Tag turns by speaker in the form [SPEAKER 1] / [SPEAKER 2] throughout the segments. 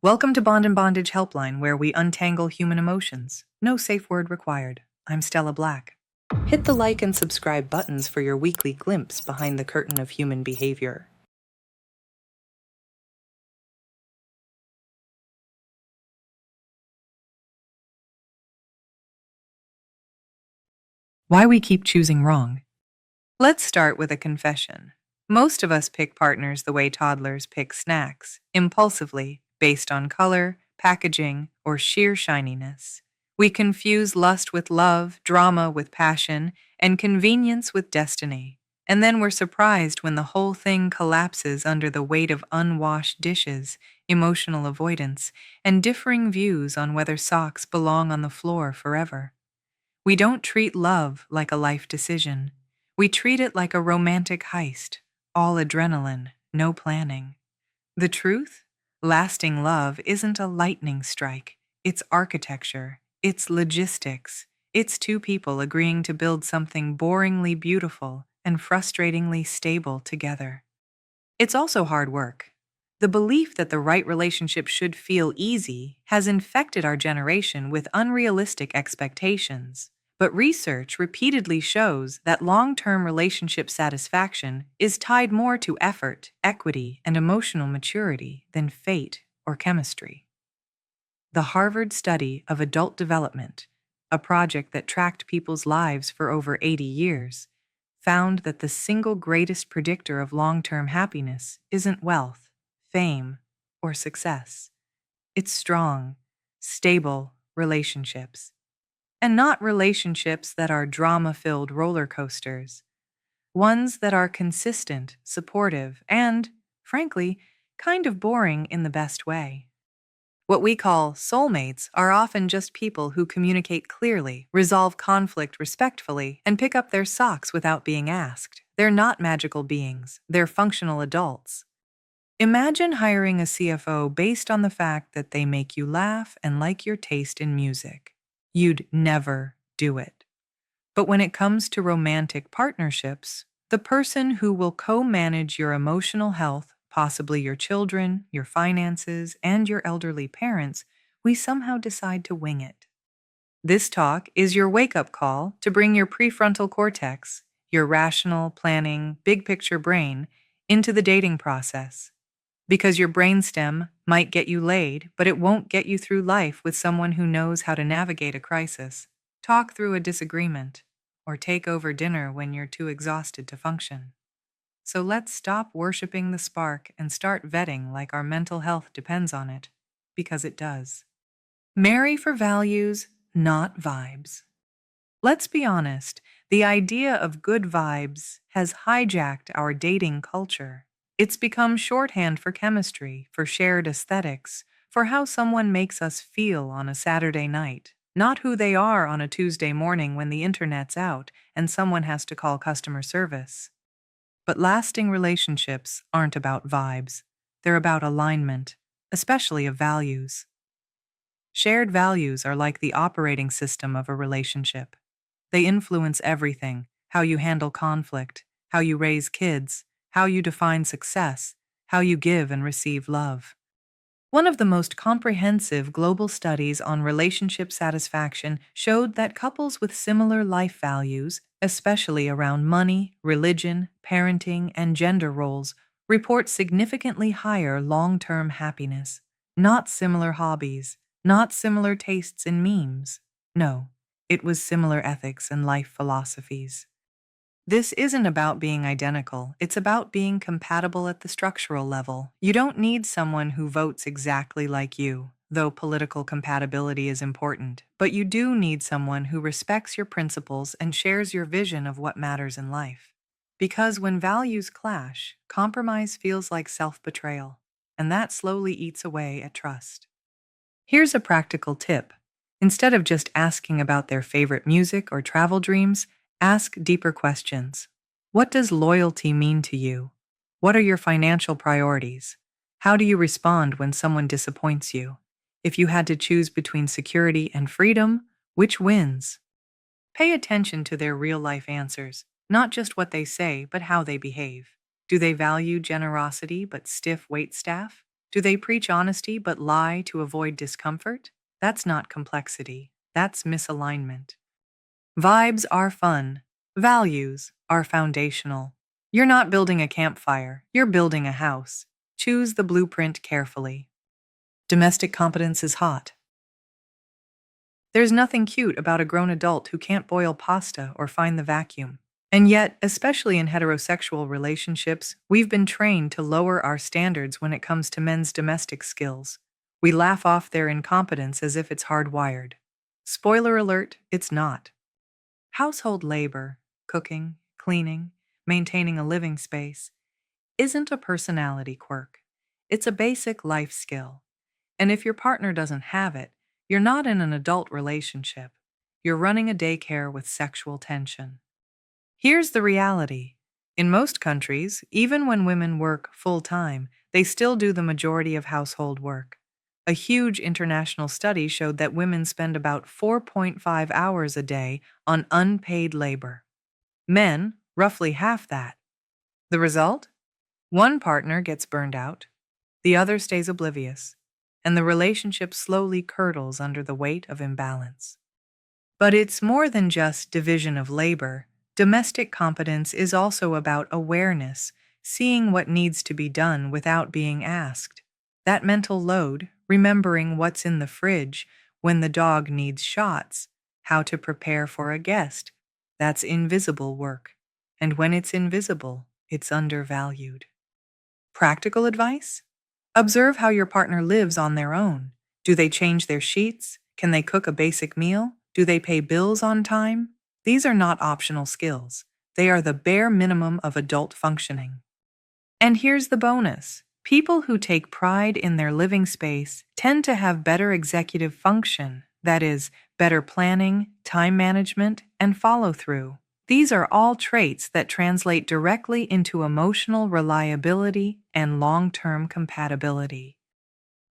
[SPEAKER 1] Welcome to Bond and Bondage Helpline, where we untangle human emotions. No safe word required. I'm Stella Black. Hit the like and subscribe buttons for your weekly glimpse behind the curtain of human behavior. Why we keep choosing wrong. Let's start with a confession. Most of us pick partners the way toddlers pick snacks, impulsively, based on color, packaging, or sheer shininess. We confuse lust with love, drama with passion, and convenience with destiny. And then we're surprised when the whole thing collapses under the weight of unwashed dishes, emotional avoidance, and differing views on whether socks belong on the floor forever. We don't treat love like a life decision. We treat it like a romantic heist, all adrenaline, no planning. The truth? Lasting love isn't a lightning strike. It's architecture. It's logistics. It's two people agreeing to build something boringly beautiful and frustratingly stable together. It's also hard work. The belief that the right relationship should feel easy has infected our generation with unrealistic expectations. But research repeatedly shows that long-term relationship satisfaction is tied more to effort, equity, and emotional maturity than fate or chemistry. The Harvard Study of Adult Development, a project that tracked people's lives for over 80 years, found that the single greatest predictor of long-term happiness isn't wealth, fame, or success. It's strong, stable relationships. And not relationships that are drama-filled roller coasters. Ones that are consistent, supportive, and, frankly, kind of boring in the best way. What we call soulmates are often just people who communicate clearly, resolve conflict respectfully, and pick up their socks without being asked. They're not magical beings, they're functional adults. Imagine hiring a CFO based on the fact that they make you laugh and like your taste in music. You'd never do it. But when it comes to romantic partnerships, the person who will co-manage your emotional health, possibly your children, your finances, and your elderly parents, we somehow decide to wing it. This talk is your wake-up call to bring your prefrontal cortex, your rational, planning, big-picture brain, into the dating process. Because your brainstem might get you laid, but it won't get you through life with someone who knows how to navigate a crisis, talk through a disagreement, or take over dinner when you're too exhausted to function. So let's stop worshiping the spark and start vetting like our mental health depends on it, because it does. Marry for values, not vibes. Let's be honest, the idea of good vibes has hijacked our dating culture. It's become shorthand for chemistry, for shared aesthetics, for how someone makes us feel on a Saturday night, not who they are on a Tuesday morning when the internet's out and someone has to call customer service. But lasting relationships aren't about vibes. They're about alignment, especially of values. Shared values are like the operating system of a relationship. They influence everything: how you handle conflict, how you raise kids, how you define success, how you give and receive love. One of the most comprehensive global studies on relationship satisfaction showed that couples with similar life values, especially around money, religion, parenting, and gender roles, report significantly higher long-term happiness. Not similar hobbies, not similar tastes in memes. No, it was similar ethics and life philosophies. This isn't about being identical, it's about being compatible at the structural level. You don't need someone who votes exactly like you, though political compatibility is important, but you do need someone who respects your principles and shares your vision of what matters in life. Because when values clash, compromise feels like self-betrayal, and that slowly eats away at trust. Here's a practical tip. Instead of just asking about their favorite music or travel dreams, ask deeper questions. What does loyalty mean to you? What are your financial priorities? How do you respond when someone disappoints you? If you had to choose between security and freedom, which wins? Pay attention to their real-life answers, not just what they say, but how they behave. Do they value generosity but stiff waitstaff? Do they preach honesty but lie to avoid discomfort? That's not complexity. That's misalignment. Vibes are fun. Values are foundational. You're not building a campfire, you're building a house. Choose the blueprint carefully. Domestic competence is hot. There's nothing cute about a grown adult who can't boil pasta or find the vacuum. And yet, especially in heterosexual relationships, we've been trained to lower our standards when it comes to men's domestic skills. We laugh off their incompetence as if it's hardwired. Spoiler alert, it's not. Household labor, cooking, cleaning, maintaining a living space, isn't a personality quirk. It's a basic life skill. And if your partner doesn't have it, you're not in an adult relationship. You're running a daycare with sexual tension. Here's the reality. In most countries, even when women work full-time, they still do the majority of household work. A huge international study showed that women spend about 4.5 hours a day on unpaid labor. Men, roughly half that. The result? One partner gets burned out, the other stays oblivious, and the relationship slowly curdles under the weight of imbalance. But it's more than just division of labor. Domestic competence is also about awareness, seeing what needs to be done without being asked. That mental load, remembering what's in the fridge when the dog needs shots, how to prepare for a guest, that's invisible work. And when it's invisible, it's undervalued. Practical advice? Observe how your partner lives on their own. Do they change their sheets? Can they cook a basic meal? Do they pay bills on time? These are not optional skills. They are the bare minimum of adult functioning. And here's the bonus. People who take pride in their living space tend to have better executive function, that is, better planning, time management, and follow-through. These are all traits that translate directly into emotional reliability and long-term compatibility.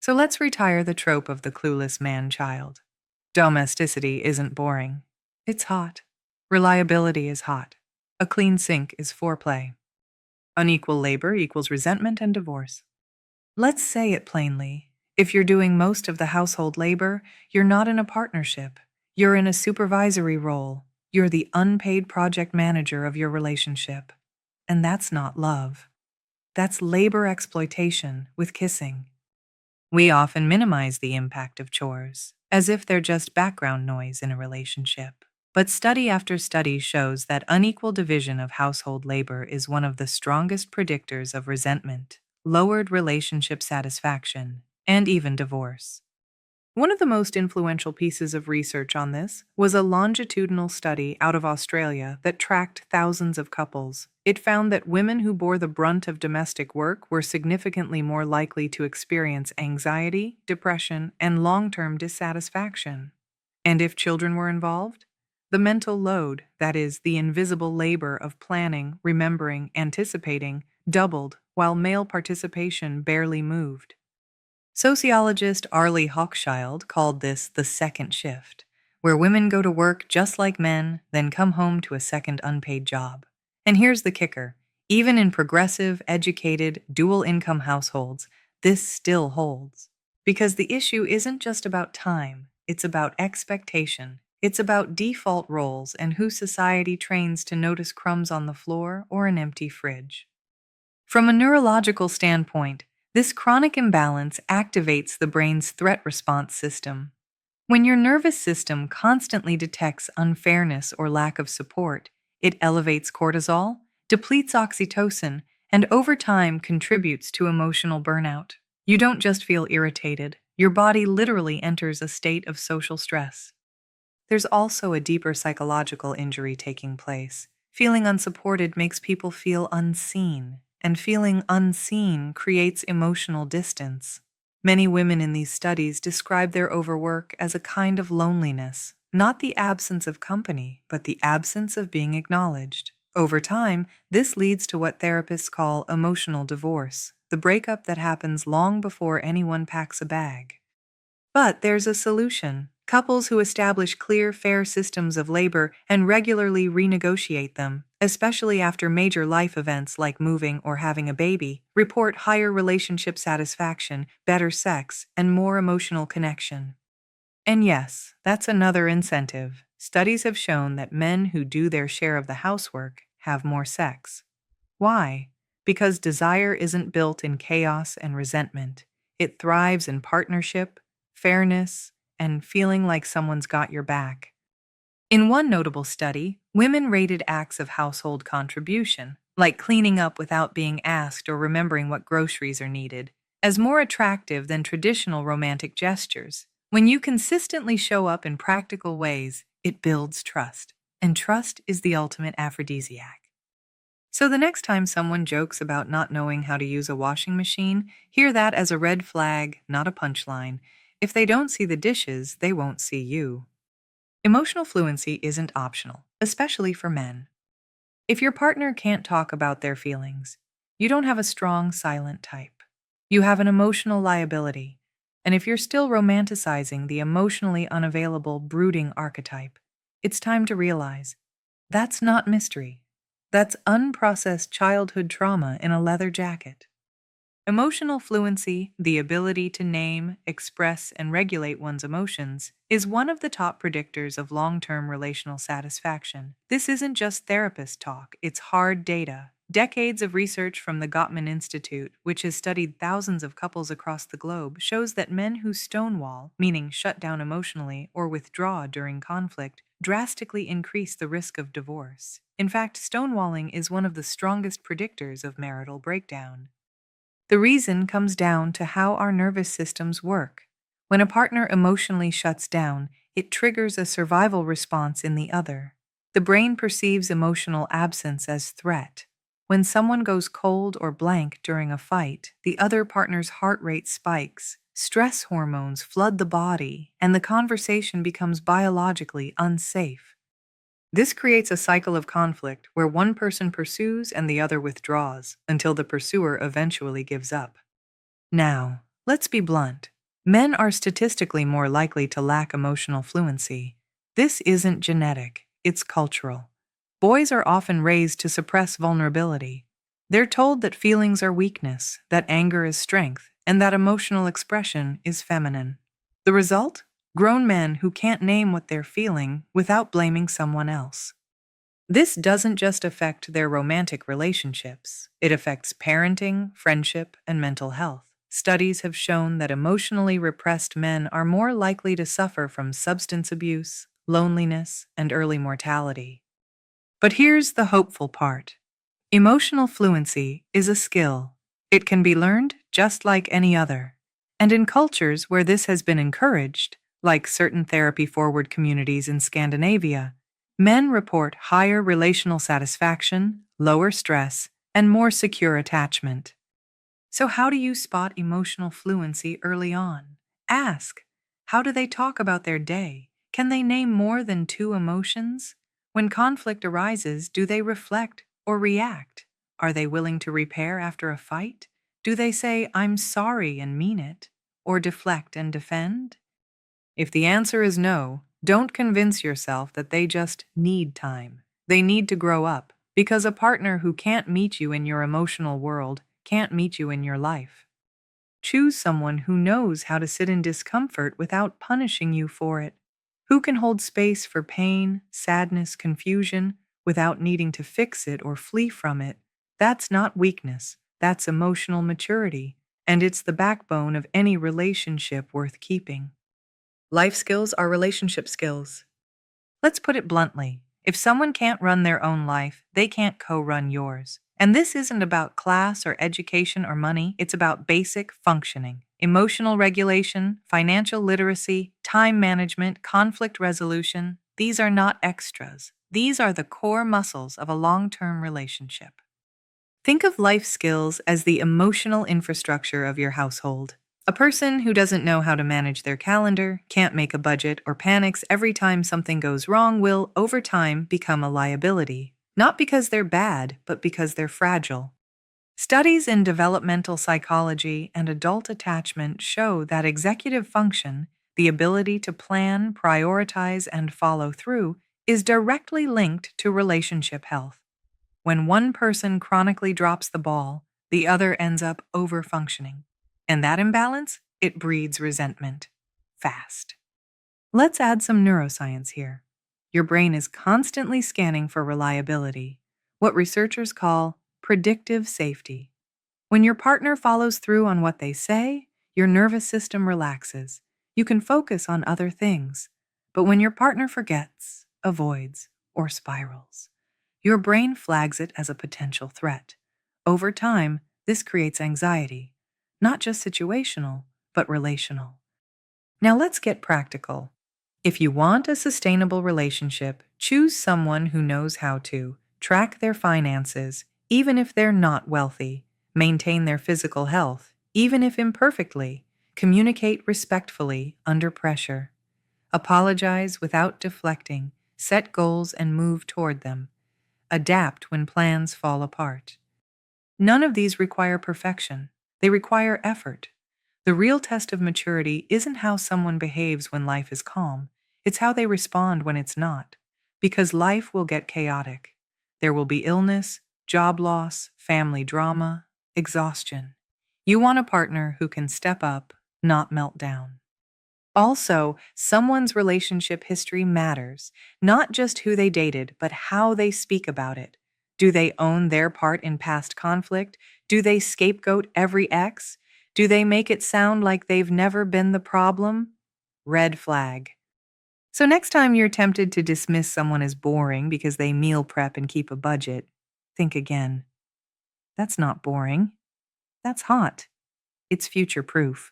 [SPEAKER 1] So let's retire the trope of the clueless man-child. Domesticity isn't boring. It's hot. Reliability is hot. A clean sink is foreplay. Unequal labor equals resentment and divorce. Let's say it plainly. If you're doing most of the household labor, you're not in a partnership. You're in a supervisory role. You're the unpaid project manager of your relationship. And that's not love. That's labor exploitation with kissing. We often minimize the impact of chores, as if they're just background noise in a relationship. But study after study shows that unequal division of household labor is one of the strongest predictors of resentment, lowered relationship satisfaction, and even divorce. One of the most influential pieces of research on this was a longitudinal study out of Australia that tracked thousands of couples. It found that women who bore the brunt of domestic work were significantly more likely to experience anxiety, depression, and long-term dissatisfaction. And if children were involved? The mental load, that is, the invisible labor of planning, remembering, anticipating, doubled, while male participation barely moved. Sociologist Arlie Hochschild called this the second shift, where women go to work just like men, then come home to a second unpaid job. And here's the kicker. Even in progressive, educated, dual-income households, this still holds. Because the issue isn't just about time, it's about expectation. It's about default roles and who society trains to notice crumbs on the floor or an empty fridge. From a neurological standpoint, this chronic imbalance activates the brain's threat response system. When your nervous system constantly detects unfairness or lack of support, it elevates cortisol, depletes oxytocin, and over time contributes to emotional burnout. You don't just feel irritated, your body literally enters a state of social stress. There's also a deeper psychological injury taking place. Feeling unsupported makes people feel unseen, and feeling unseen creates emotional distance. Many women in these studies describe their overwork as a kind of loneliness, not the absence of company, but the absence of being acknowledged. Over time, this leads to what therapists call emotional divorce, the breakup that happens long before anyone packs a bag. But there's a solution. Couples who establish clear, fair systems of labor and regularly renegotiate them, especially after major life events like moving or having a baby, report higher relationship satisfaction, better sex, and more emotional connection. And yes, that's another incentive. Studies have shown that men who do their share of the housework have more sex. Why? Because desire isn't built in chaos and resentment. It thrives in partnership, fairness, and feeling like someone's got your back. In one notable study, women rated acts of household contribution, like cleaning up without being asked or remembering what groceries are needed, as more attractive than traditional romantic gestures. When you consistently show up in practical ways, it builds trust, and trust is the ultimate aphrodisiac. So the next time someone jokes about not knowing how to use a washing machine, hear that as a red flag, not a punchline. If they don't see the dishes, they won't see you. Emotional fluency isn't optional, especially for men. If your partner can't talk about their feelings, you don't have a strong, silent type. You have an emotional liability. And if you're still romanticizing the emotionally unavailable, brooding archetype, it's time to realize that's not mystery. That's unprocessed childhood trauma in a leather jacket. Emotional fluency, the ability to name, express, and regulate one's emotions, is one of the top predictors of long-term relational satisfaction. This isn't just therapist talk, it's hard data. Decades of research from the Gottman Institute, which has studied thousands of couples across the globe, shows that men who stonewall, meaning shut down emotionally or withdraw during conflict, drastically increase the risk of divorce. In fact, stonewalling is one of the strongest predictors of marital breakdown. The reason comes down to how our nervous systems work. When a partner emotionally shuts down, it triggers a survival response in the other. The brain perceives emotional absence as threat. When someone goes cold or blank during a fight, the other partner's heart rate spikes, stress hormones flood the body, and the conversation becomes biologically unsafe. This creates a cycle of conflict where one person pursues and the other withdraws until the pursuer eventually gives up. Now, let's be blunt. Men are statistically more likely to lack emotional fluency. This isn't genetic, it's cultural. Boys are often raised to suppress vulnerability. They're told that feelings are weakness, that anger is strength, and that emotional expression is feminine. The result? Grown men who can't name what they're feeling without blaming someone else. This doesn't just affect their romantic relationships. It affects parenting, friendship, and mental health. Studies have shown that emotionally repressed men are more likely to suffer from substance abuse, loneliness, and early mortality. But here's the hopeful part. Emotional fluency is a skill. It can be learned just like any other. And in cultures where this has been encouraged, like certain therapy-forward communities in Scandinavia, men report higher relational satisfaction, lower stress, and more secure attachment. So how do you spot emotional fluency early on? Ask, how do they talk about their day? Can they name more than 2 emotions? When conflict arises, do they reflect or react? Are they willing to repair after a fight? Do they say, "I'm sorry" and mean it? Or deflect and defend? If the answer is no, don't convince yourself that they just need time. They need to grow up, because a partner who can't meet you in your emotional world can't meet you in your life. Choose someone who knows how to sit in discomfort without punishing you for it, who can hold space for pain, sadness, confusion, without needing to fix it or flee from it. That's not weakness, that's emotional maturity, and it's the backbone of any relationship worth keeping. Life skills are relationship skills. Let's put it bluntly. If someone can't run their own life, they can't co-run yours. And this isn't about class or education or money, it's about basic functioning. Emotional regulation, financial literacy, time management, conflict resolution, these are not extras. These are the core muscles of a long-term relationship. Think of life skills as the emotional infrastructure of your household. A person who doesn't know how to manage their calendar, can't make a budget, or panics every time something goes wrong will, over time, become a liability. Not because they're bad, but because they're fragile. Studies in developmental psychology and adult attachment show that executive function, the ability to plan, prioritize, and follow through, is directly linked to relationship health. When one person chronically drops the ball, the other ends up over-functioning. And that imbalance, it breeds resentment. Fast. Let's add some neuroscience here. Your brain is constantly scanning for reliability, what researchers call predictive safety. When your partner follows through on what they say, your nervous system relaxes. You can focus on other things. But when your partner forgets, avoids, or spirals, your brain flags it as a potential threat. Over time, this creates anxiety, not just situational, but relational. Now let's get practical. If you want a sustainable relationship, choose someone who knows how to track their finances, even if they're not wealthy, maintain their physical health, even if imperfectly, communicate respectfully under pressure, apologize without deflecting, set goals and move toward them, adapt when plans fall apart. None of these require perfection. They require effort. The real test of maturity isn't how someone behaves when life is calm. It's how they respond when it's not. Because life will get chaotic. There will be illness, job loss, family drama, exhaustion. You want a partner who can step up, not melt down. Also, someone's relationship history matters, not just who they dated, but how they speak about it. Do they own their part in past conflict? Do they scapegoat every ex? Do they make it sound like they've never been the problem? Red flag. So next time you're tempted to dismiss someone as boring because they meal prep and keep a budget, think again. That's not boring. That's hot. It's future-proof.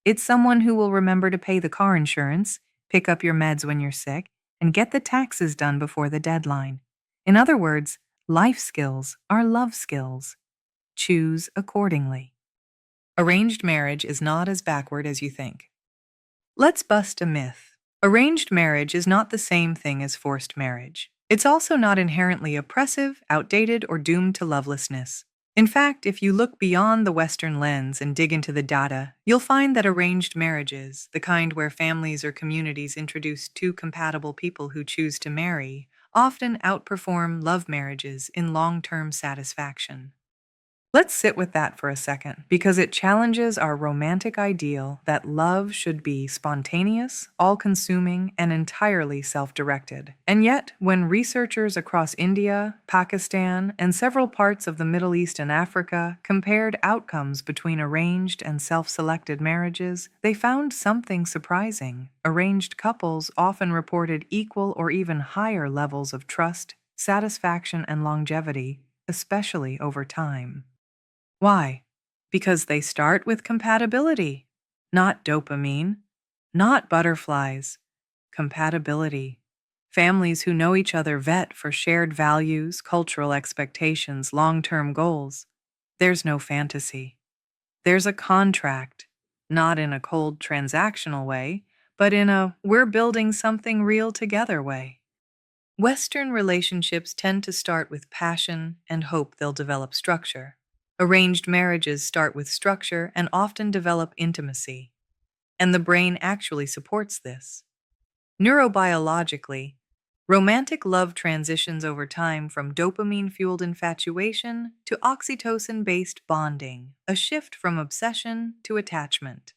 [SPEAKER 1] It's someone who will remember to pay the car insurance, pick up your meds when you're sick, and get the taxes done before the deadline. In other words, life skills are love skills. Choose accordingly. Arranged marriage is not as backward as you think. Let's bust a myth. Arranged marriage is not the same thing as forced marriage. It's also not inherently oppressive, outdated, or doomed to lovelessness. In fact, if you look beyond the Western lens and dig into the data, you'll find that arranged marriages, the kind where families or communities introduce two compatible people who choose to marry, often outperform love marriages in long-term satisfaction. Let's sit with that for a second, because it challenges our romantic ideal that love should be spontaneous, all-consuming, and entirely self-directed. And yet, when researchers across India, Pakistan, and several parts of the Middle East and Africa compared outcomes between arranged and self-selected marriages, they found something surprising. Arranged couples often reported equal or even higher levels of trust, satisfaction, and longevity, especially over time. Why? Because they start with compatibility, not dopamine, not butterflies. Compatibility. Families who know each other vet for shared values, cultural expectations, long-term goals. There's no fantasy. There's a contract, not in a cold transactional way, but in a we're building something real together way. Western relationships tend to start with passion and hope they'll develop structure. Arranged marriages start with structure and often develop intimacy. And the brain actually supports this. Neurobiologically, romantic love transitions over time from dopamine-fueled infatuation to oxytocin-based bonding, a shift from obsession to attachment.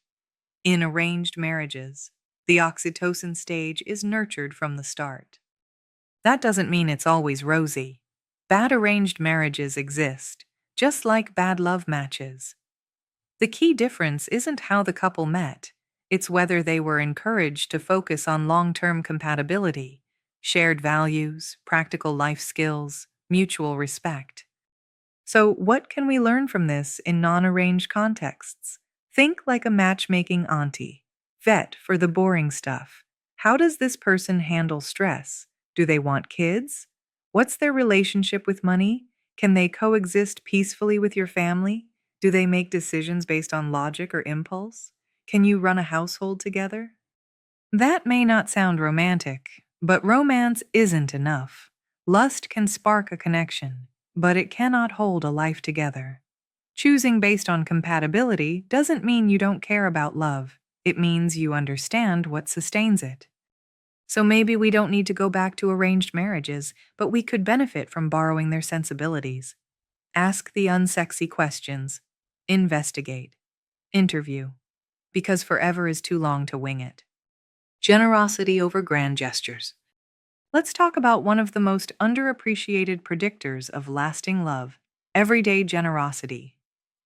[SPEAKER 1] In arranged marriages, the oxytocin stage is nurtured from the start. That doesn't mean it's always rosy. Bad arranged marriages exist, just like bad love matches. The key difference isn't how the couple met, it's whether they were encouraged to focus on long-term compatibility, shared values, practical life skills, mutual respect. So what can we learn from this in non-arranged contexts? Think like a matchmaking auntie. Vet for the boring stuff. How does this person handle stress? Do they want kids? What's their relationship with money? Can they coexist peacefully with your family? Do they make decisions based on logic or impulse? Can you run a household together? That may not sound romantic, but romance isn't enough. Lust can spark a connection, but it cannot hold a life together. Choosing based on compatibility doesn't mean you don't care about love. It means you understand what sustains it. So maybe we don't need to go back to arranged marriages, but we could benefit from borrowing their sensibilities. Ask the unsexy questions. Investigate. Interview. Because forever is too long to wing it. Generosity over grand gestures. Let's talk about one of the most underappreciated predictors of lasting love: everyday generosity.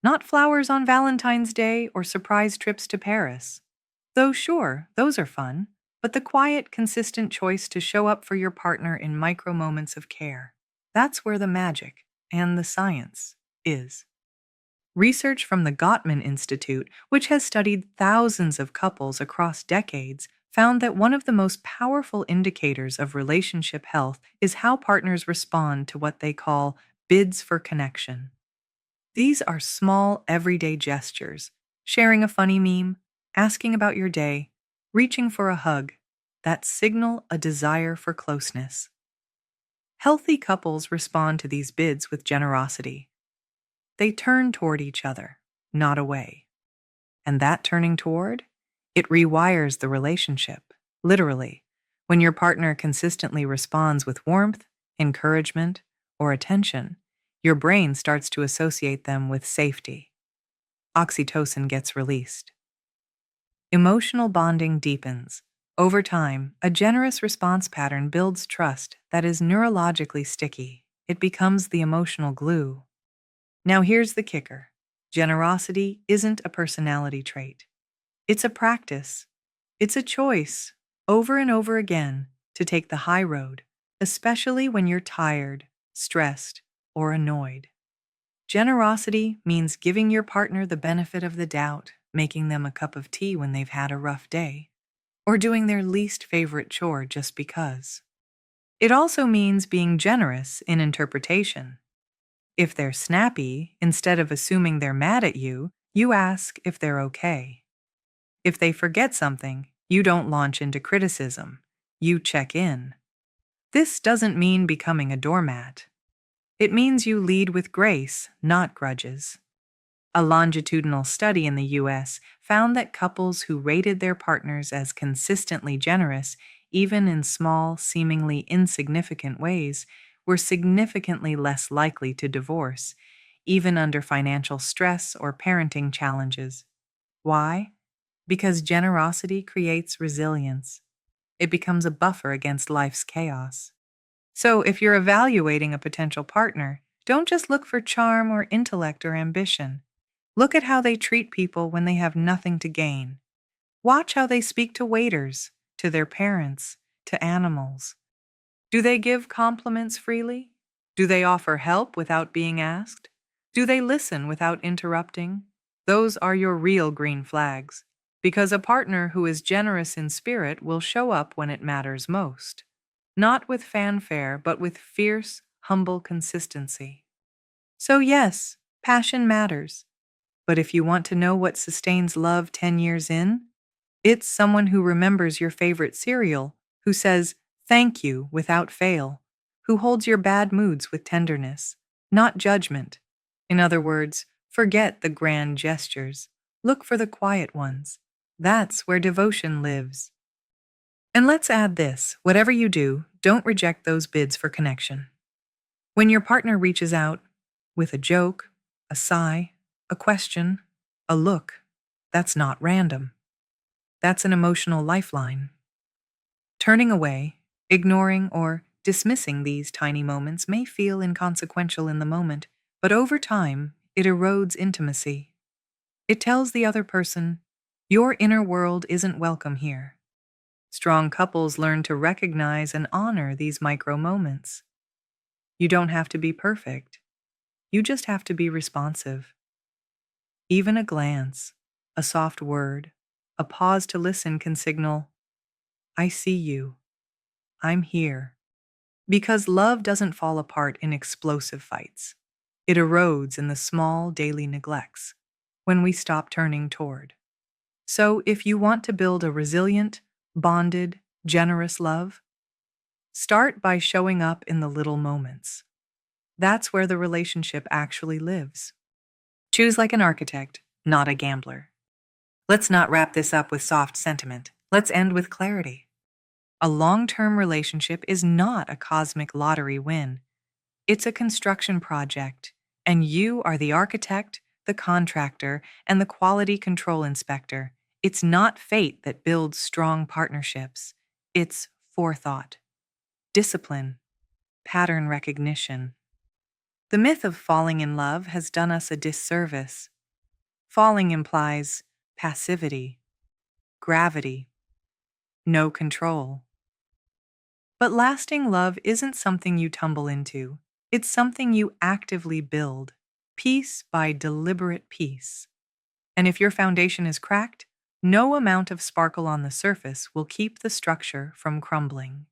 [SPEAKER 1] Not flowers on Valentine's Day or surprise trips to Paris. Though, sure, those are fun, but the quiet, consistent choice to show up for your partner in micro moments of care. That's where the magic and the science is. Research from the Gottman Institute, which has studied thousands of couples across decades, found that one of the most powerful indicators of relationship health is how partners respond to what they call bids for connection. These are small, everyday gestures: sharing a funny meme, asking about your day, reaching for a hug, that signal a desire for closeness. Healthy couples respond to these bids with generosity. They turn toward each other, not away. And that turning toward, it rewires the relationship, literally. When your partner consistently responds with warmth, encouragement, or attention, your brain starts to associate them with safety. Oxytocin gets released. Emotional bonding deepens. Over time, a generous response pattern builds trust that is neurologically sticky. It becomes the emotional glue. Now here's the kicker. Generosity isn't a personality trait. It's a practice. It's a choice, over and over again, to take the high road, especially when you're tired, stressed, or annoyed. Generosity means giving your partner the benefit of the doubt, making them a cup of tea when they've had a rough day, or doing their least favorite chore just because. It also means being generous in interpretation. If they're snappy, instead of assuming they're mad at you, you ask if they're okay. If they forget something, you don't launch into criticism. You check in. This doesn't mean becoming a doormat. It means you lead with grace, not grudges. A longitudinal study in the US found that couples who rated their partners as consistently generous, even in small, seemingly insignificant ways, were significantly less likely to divorce, even under financial stress or parenting challenges. Why? Because generosity creates resilience. It becomes a buffer against life's chaos. So, if you're evaluating a potential partner, don't just look for charm or intellect or ambition. Look at how they treat people when they have nothing to gain. Watch how they speak to waiters, to their parents, to animals. Do they give compliments freely? Do they offer help without being asked? Do they listen without interrupting? Those are your real green flags, because a partner who is generous in spirit will show up when it matters most. Not with fanfare, but with fierce, humble consistency. So yes, passion matters. But if you want to know what sustains love 10 years in, it's someone who remembers your favorite cereal, who says thank you without fail, who holds your bad moods with tenderness, not judgment. In other words, forget the grand gestures. Look for the quiet ones. That's where devotion lives. And let's add this: whatever you do, don't reject those bids for connection. When your partner reaches out with a joke, a sigh, a question, a look, that's not random. That's an emotional lifeline. Turning away, ignoring, or dismissing these tiny moments may feel inconsequential in the moment, but over time, it erodes intimacy. It tells the other person, your inner world isn't welcome here. Strong couples learn to recognize and honor these micro moments. You don't have to be perfect. You just have to be responsive. Even a glance, a soft word, a pause to listen can signal, I see you. I'm here. Because love doesn't fall apart in explosive fights. It erodes in the small daily neglects, when we stop turning toward. So if you want to build a resilient, bonded, generous love, start by showing up in the little moments. That's where the relationship actually lives. Choose like an architect, not a gambler. Let's not wrap this up with soft sentiment. Let's end with clarity. A long-term relationship is not a cosmic lottery win. It's a construction project, and you are the architect, the contractor, and the quality control inspector. It's not fate that builds strong partnerships. It's forethought, discipline, pattern recognition. The myth of falling in love has done us a disservice. Falling implies passivity, gravity, no control. But lasting love isn't something you tumble into. It's something you actively build, piece by deliberate piece. And if your foundation is cracked, no amount of sparkle on the surface will keep the structure from crumbling.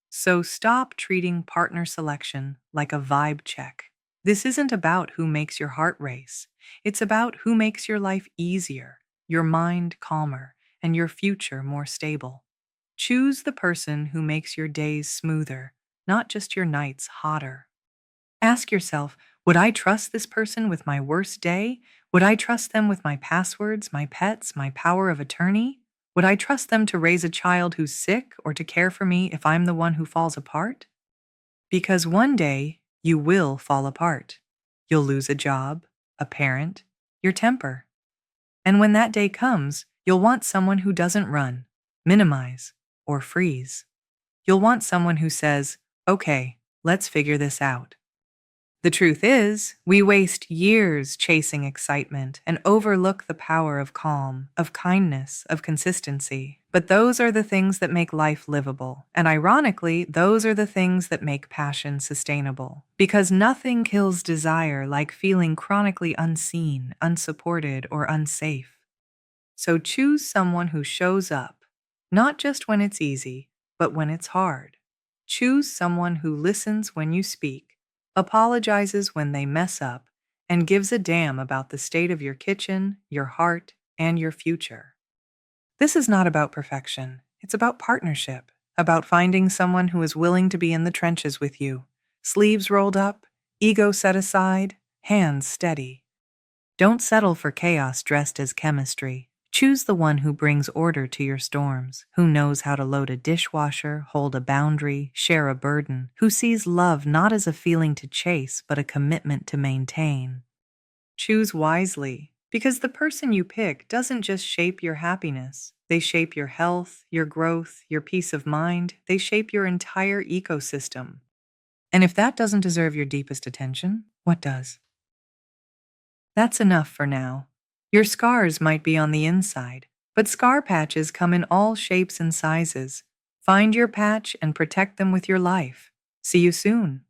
[SPEAKER 1] So stop treating partner selection like a vibe check. This isn't about who makes your heart race. It's about who makes your life easier, your mind calmer, and your future more stable. Choose the person who makes your days smoother, not just your nights hotter. Ask yourself, would I trust this person with my worst day? Would I trust them with my passwords, my pets, my power of attorney? Would I trust them to raise a child who's sick or to care for me if I'm the one who falls apart? Because one day, you will fall apart. You'll lose a job, a parent, your temper. And when that day comes, you'll want someone who doesn't run, minimize, or freeze. You'll want someone who says, okay, let's figure this out. The truth is, we waste years chasing excitement and overlook the power of calm, of kindness, of consistency. But those are the things that make life livable. And ironically, those are the things that make passion sustainable. Because nothing kills desire like feeling chronically unseen, unsupported, or unsafe. So choose someone who shows up, not just when it's easy, but when it's hard. Choose someone who listens when you speak, apologizes when they mess up, and gives a damn about the state of your kitchen, your heart, and your future. This is not about perfection. It's about partnership, about finding someone who is willing to be in the trenches with you, sleeves rolled up, ego set aside, hands steady. Don't settle for chaos dressed as chemistry. Choose the one who brings order to your storms, who knows how to load a dishwasher, hold a boundary, share a burden, who sees love not as a feeling to chase, but a commitment to maintain. Choose wisely, because the person you pick doesn't just shape your happiness. They shape your health, your growth, your peace of mind. They shape your entire ecosystem. And if that doesn't deserve your deepest attention, what does? That's enough for now. Your scars might be on the inside, but scar patches come in all shapes and sizes. Find your patch and protect them with your life. See you soon.